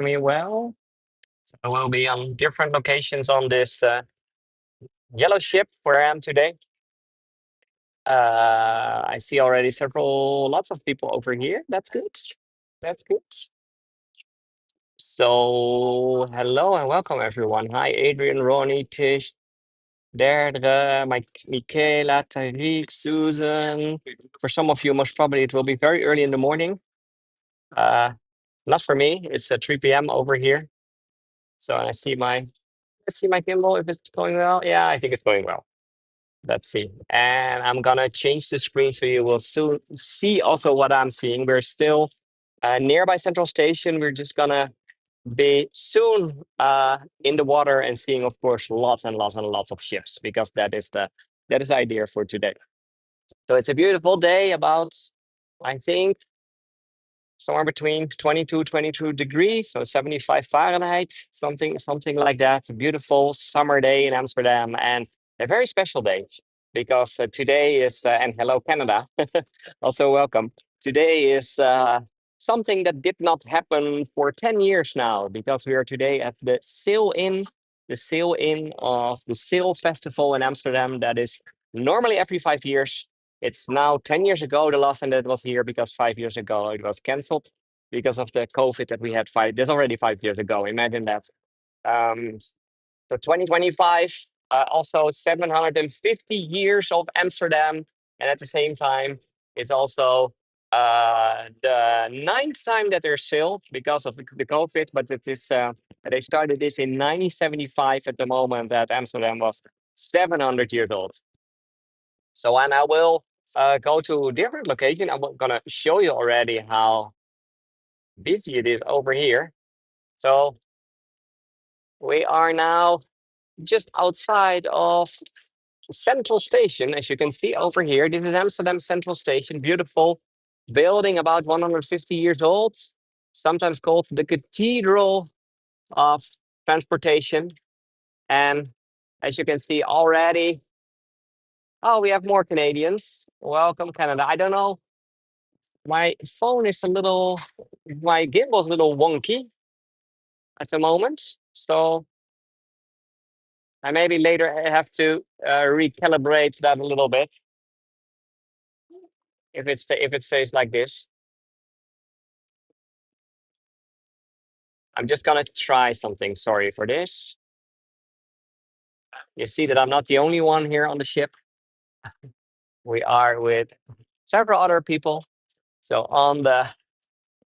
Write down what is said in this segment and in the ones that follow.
Me well. So we'll be on different locations on this yellow ship where I am today. I see already lots of people over here. That's good. That's good. So hello and welcome everyone. Hi, Adrian, Ronnie, Tish, Deirdre, Michaela, Tariq, Susan. For some of you, most probably it will be very early in the morning. Not for me. It's 3 p.m. over here. So I see my gimbal if it's going well. Yeah, I think it's going well. Let's see. And I'm gonna change the screen so you will soon see also what I'm seeing. We're still nearby Central Station. We're just gonna be soon in the water and seeing, of course, lots and lots and lots of ships because that is the idea for today. So it's a beautiful day, about I think somewhere between 22, 22 degrees, so 75 Fahrenheit, something like that. It's a beautiful summer day in Amsterdam and a very special day because today is, and hello, Canada, also welcome. Today is something that did not happen for 10 years now because we are today at the Sail In of the Sail Festival in Amsterdam that is normally every 5 years. It's now 10 years ago, the last time that it was here, because 5 years ago it was cancelled because of the COVID that we had That's already 5 years ago. Imagine that. Um, so 2025, also 750 years of Amsterdam. And at the same time, it's also the ninth time that there's sale because of the COVID. But they started this in 1975 at the moment that Amsterdam was 700 years old. So, and I will go to different location. I'm gonna show you already how busy it is over here. So we are now just outside of Central Station, as you can see over here. This is Amsterdam Central Station, beautiful building about 150 years old, sometimes called the Cathedral of Transportation. And as you can see already, oh, we have more Canadians. Welcome, Canada. I don't know. My phone is my gimbal is a little wonky at the moment. So I maybe later have to recalibrate that a little bit if it stays like this. I'm just gonna try something. Sorry for this. You see that I'm not the only one here on the ship. We are with several other people. So on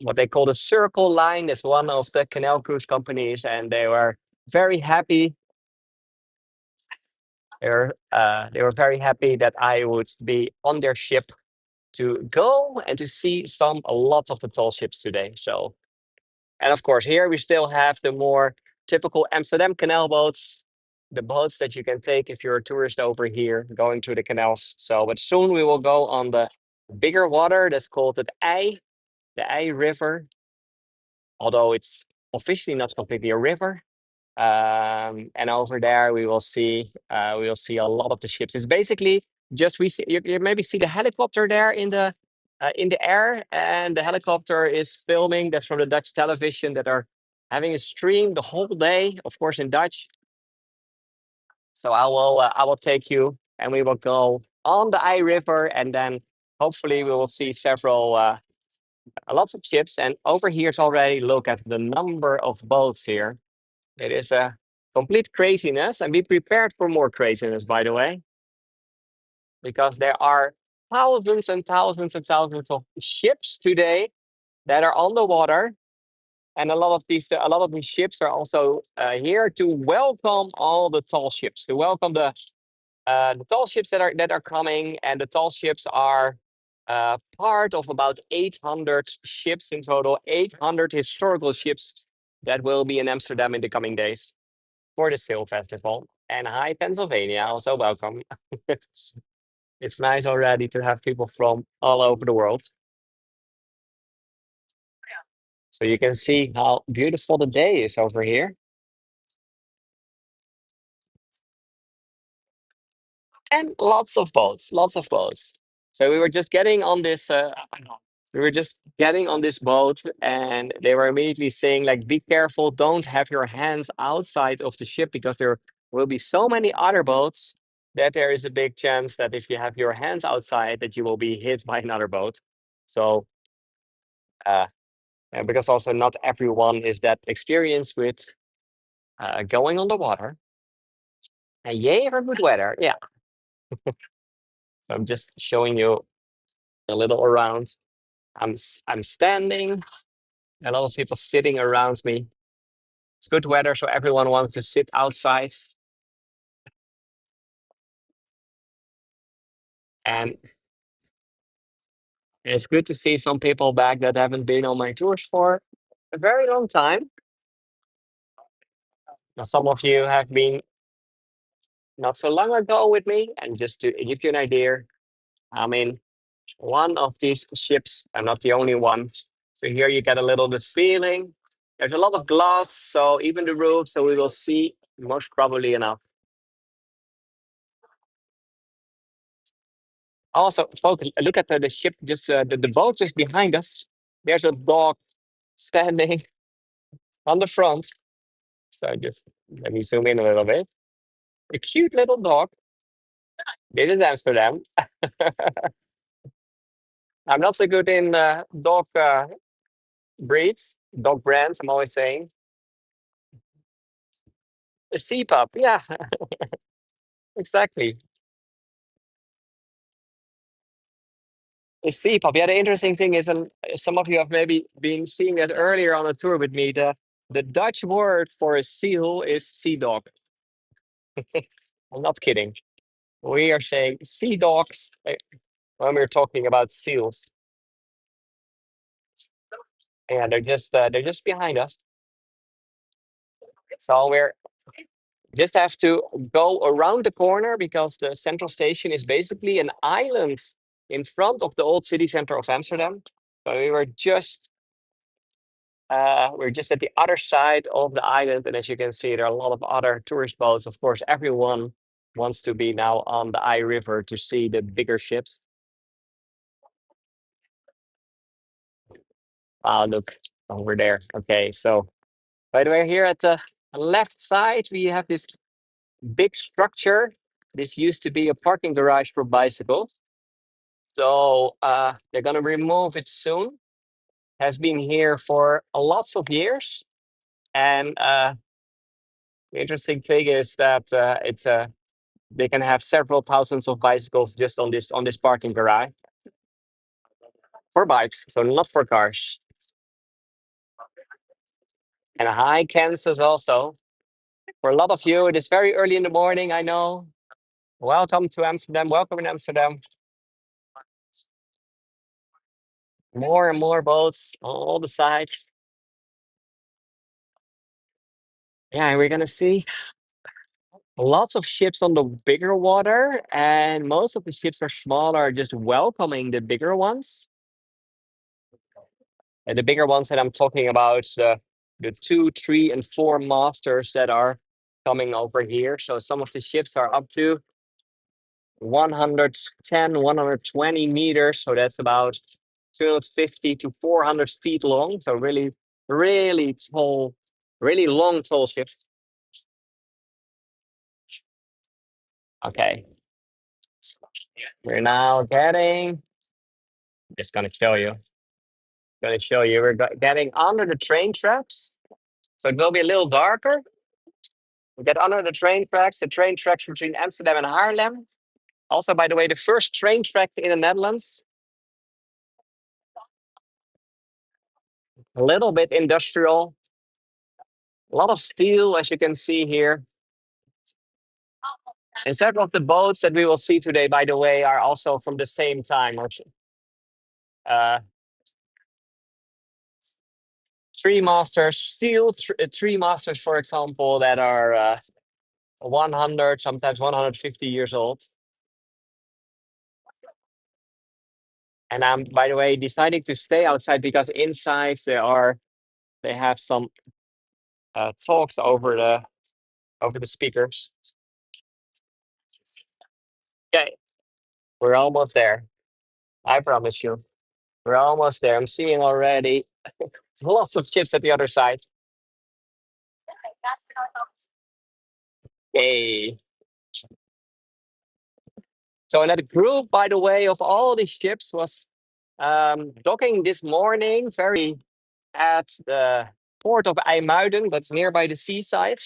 what they call the Circle Line, is one of the canal cruise companies, and they were very happy. They were very happy that I would be on their ship to go and to see lots of the tall ships today. So, and of course, here we still have the more typical Amsterdam canal boats, the boats that you can take if you're a tourist over here going to the canals. So, but soon we will go on the bigger water that's called the I River, although it's officially not completely a river. And over there we will see a lot of the ships. It's basically just we see you maybe see the helicopter there in the air, and the helicopter is filming. That's from the Dutch television that are having a stream the whole day, of course in Dutch. So I will take you, and we will go on the I River, and then hopefully we will see several lots of ships. And over here it's already, look at the number of boats here. It is a complete craziness, and be prepared for more craziness, by the way, because there are thousands and thousands and thousands of ships today that are on the water, and a lot of these ships are also here to welcome all the tall ships, to welcome the tall ships that are coming, and the tall ships are part of about 800 ships in total, 800 historical ships that will be in Amsterdam in the coming days for the Sail Festival. And hi, Pennsylvania, also welcome. It's nice already to have people from all over the world. So you can see how beautiful the day is over here. And lots of boats, lots of boats. So we were just getting on this. We were just getting on this boat, and they were immediately saying, like, be careful, don't have your hands outside of the ship because there will be so many other boats that there is a big chance that if you have your hands outside, that you will be hit by another boat. So, uh, and because also not everyone is that experienced with going on the water. And yay for good weather. Yeah. So I'm just showing you a little around. I'm standing. A lot of people sitting around me. It's good weather, so everyone wants to sit outside. And it's good to see some people back that haven't been on my tours for a very long time. Now, some of you have been not so long ago with me, and just to give you an idea, I'm in one of these ships. I'm not the only one. So here you get a little bit feeling. There's a lot of glass, so even the roof, so we will see most probably enough. Also, folks, look at the ship, just the boat just behind us. There's a dog standing on the front. So just let me zoom in a little bit. A cute little dog. This is Amsterdam. I'm not so good in dog breeds, dog brands, I'm always saying. A sea pup, yeah, exactly. A sea pup. Yeah, the interesting thing is, and some of you have maybe been seeing that earlier on a tour with me, the Dutch word for a seal is sea dog. I'm not kidding. We are saying sea dogs when we're talking about seals. Yeah, they're just behind us. So we're just have to go around the corner because the central station is basically an island in front of the old city center of Amsterdam. So we're just at the other side of the island, and as you can see, there are a lot of other tourist boats. Of course, everyone wants to be now on the I River to see the bigger ships. Ah, look over there. Okay, so by the way, here at the left side, we have this big structure. This used to be a parking garage for bicycles. So they're going to remove it soon. Has been here for lots of years. And the interesting thing is that it's they can have several thousands of bicycles just on this parking garage for bikes, so not for cars. And hi, Kansas also. For a lot of you, it is very early in the morning, I know. Welcome to Amsterdam. Welcome in Amsterdam. More and more boats on all the sides. Yeah, and we're gonna see lots of ships on the bigger water, and most of the ships are smaller, just welcoming the bigger ones. And the bigger ones that I'm talking about, the 2, 3, and 4 masters that are coming over here. So some of the ships are up to 110, 120 meters. So that's about 250 to 400 feet long. So really, really tall, really long, tall ships. Okay. We're now getting, just gonna show you. We're getting under the train tracks. So it will be a little darker. We get under the train tracks between Amsterdam and Haarlem. Also, by the way, the first train track in the Netherlands. A little bit industrial. A lot of steel, as you can see here. And several of the boats that we will see today, by the way, are also from the same time. Uh, three masters, three masters, for example, that are 100, sometimes 150 years old. And I'm, by the way, deciding to stay outside because inside they have some talks over the speakers. Okay, we're almost there. I promise you. We're almost there. I'm seeing already lots of ships at the other side. Hey. So that group, by the way, of all these ships was docking this morning very at the port of IJmuiden, that's nearby the seaside.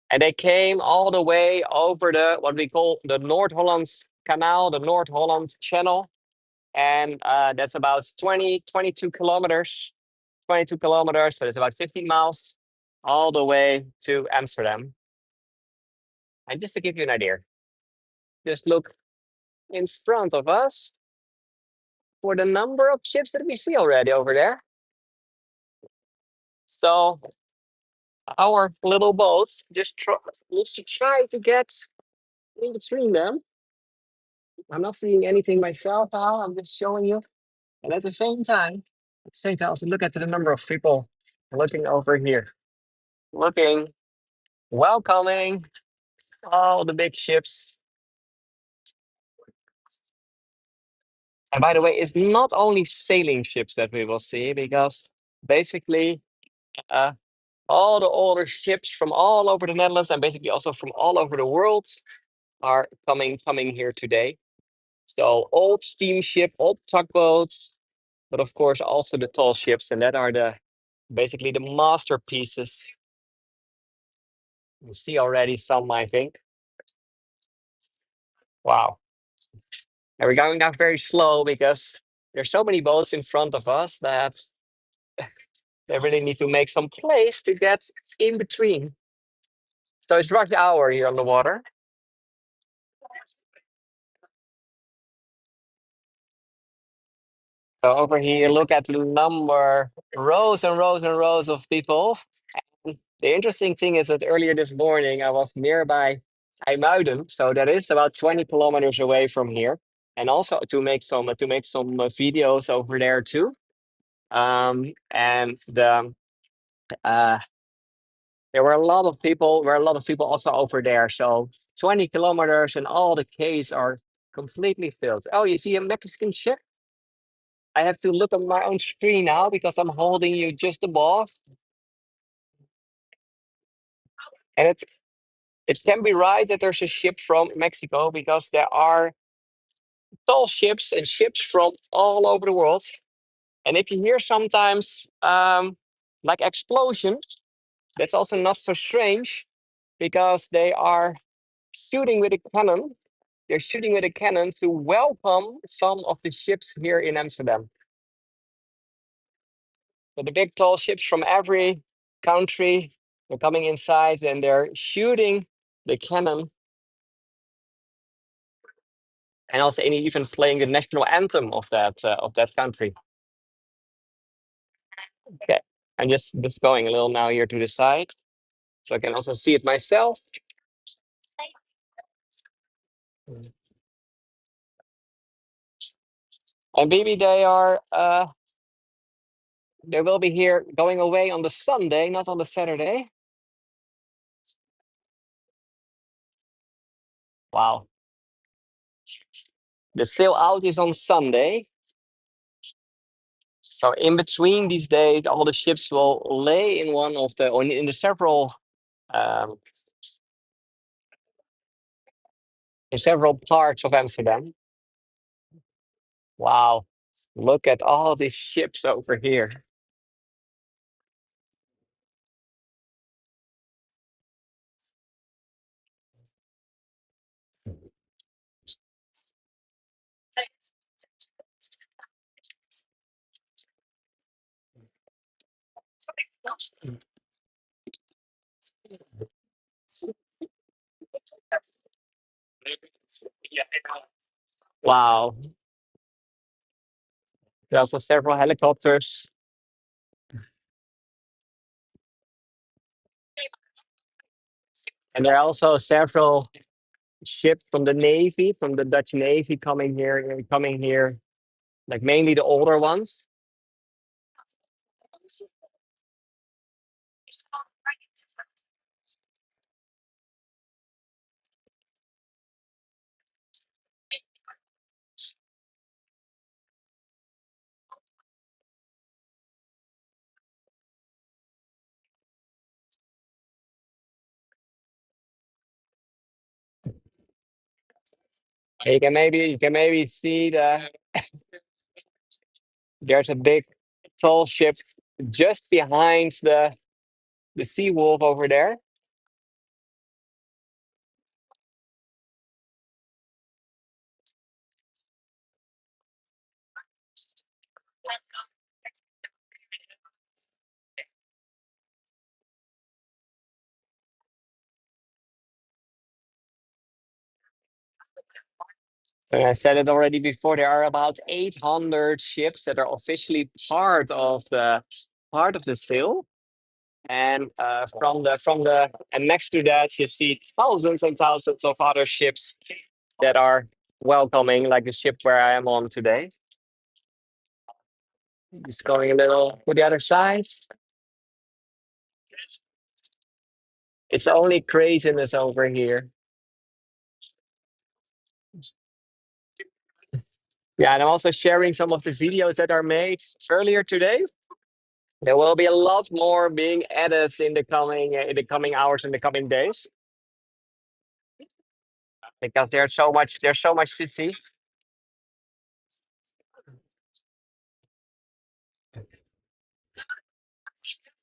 And they came all the way over the what we call the North Holland Canal, the North Holland Channel. And that's about 22 kilometers, 22 kilometers. So it's about 15 miles all the way to Amsterdam. And just to give you an idea, just look in front of us for the number of ships that we see already over there. So our little boats needs to try to get in between them. I'm not seeing anything myself now. I'm just showing you. And at the same time, also look at the number of people looking over here, looking, welcoming all the big ships. And by the way, it's not only sailing ships that we will see, because basically uh, all the older ships from all over the Netherlands and basically also from all over the world are coming here today. So old steamship, old tugboats, but of course also the tall ships, and that are the basically the masterpieces. You see already some, I think. Wow. And we're going down very slow because there's so many boats in front of us that they really need to make some place to get in between. So it's rush hour here on the water. So over here, look at the number, rows and rows and rows of people. The interesting thing is that earlier this morning I was nearby IJmuiden, so that is about 20 kilometers away from here, and also to make some videos over there too. And uh, there were a lot of people. Were a lot of people also over there. So 20 kilometers, and all the quays are completely filled. Oh, you see a Mexican ship? I have to look on my own screen now because I'm holding you just above, and it can be right that there's a ship from Mexico because there are tall ships and ships from all over the world. And if you hear sometimes like explosions, that's also not so strange because they are shooting with a cannon. They're shooting with a cannon to welcome some of the ships here in Amsterdam. So the big tall ships from every country are coming inside and they're shooting the cannon, and also even playing the national anthem of that country. Okay, I'm just going a little now here to the side, so I can also see it myself. And maybe they will be here going away on the Sunday, not on the Saturday. Wow. The sail out is on Sunday. So in between these days, all the ships will lay in one of the or in the several um, in several parts of Amsterdam. Wow. Look at all these ships over here. Wow. There's also several helicopters. And there are also several ships from the Navy, from the Dutch Navy coming here, like mainly the older ones. You can maybe see there's a big tall ship just behind the sea wolf over there. And I said it already before, there are about 800 ships that are officially part of the sail. And and next to that you see thousands and thousands of other ships that are welcoming, like the ship where I am on today. Just going a little to the other side. It's only craziness over here. Yeah, and I'm also sharing some of the videos that are made earlier today. There will be a lot more being added in the coming hours, in the coming days, because there's so much to see.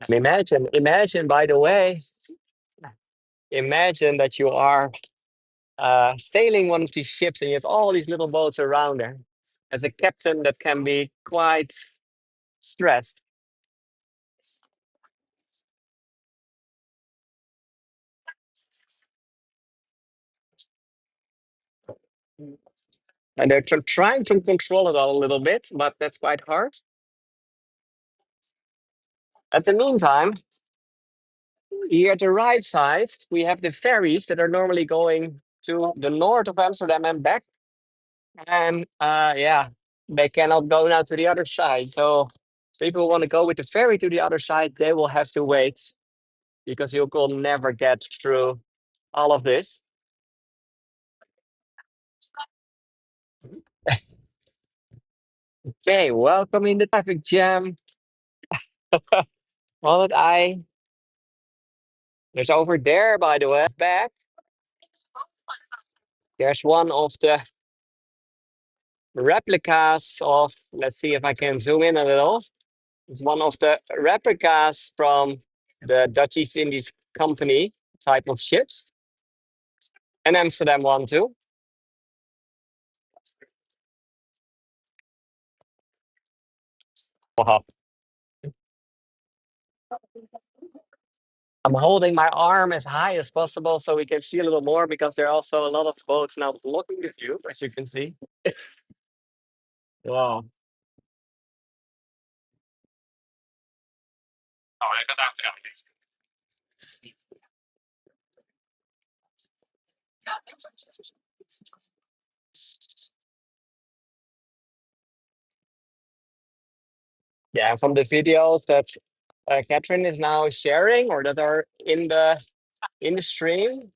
And imagine, by the way, imagine that you are sailing one of these ships and you have all these little boats around there. As a captain, that can be quite stressed. And they're trying to control it all a little bit, but that's quite hard. At the meantime, here at the right side, we have the ferries that are normally going to the north of Amsterdam and back. And yeah, they cannot go now to the other side. So people who want to go with the ferry to the other side, they will have to wait, because you will never get through all of this. Okay, welcome in the traffic jam. Well, there's over there, by the way, back. There's one of the replicas of, let's see if I can zoom in a little. It's one of the replicas from the Dutch East Indies Company type of ships, and Amsterdam one too. Wow. I'm holding my arm as high as possible so we can see a little more, because there are also a lot of boats now blocking the view, as you can see. Wow. Yeah, from the videos that Catherine is now sharing, or that are in the stream,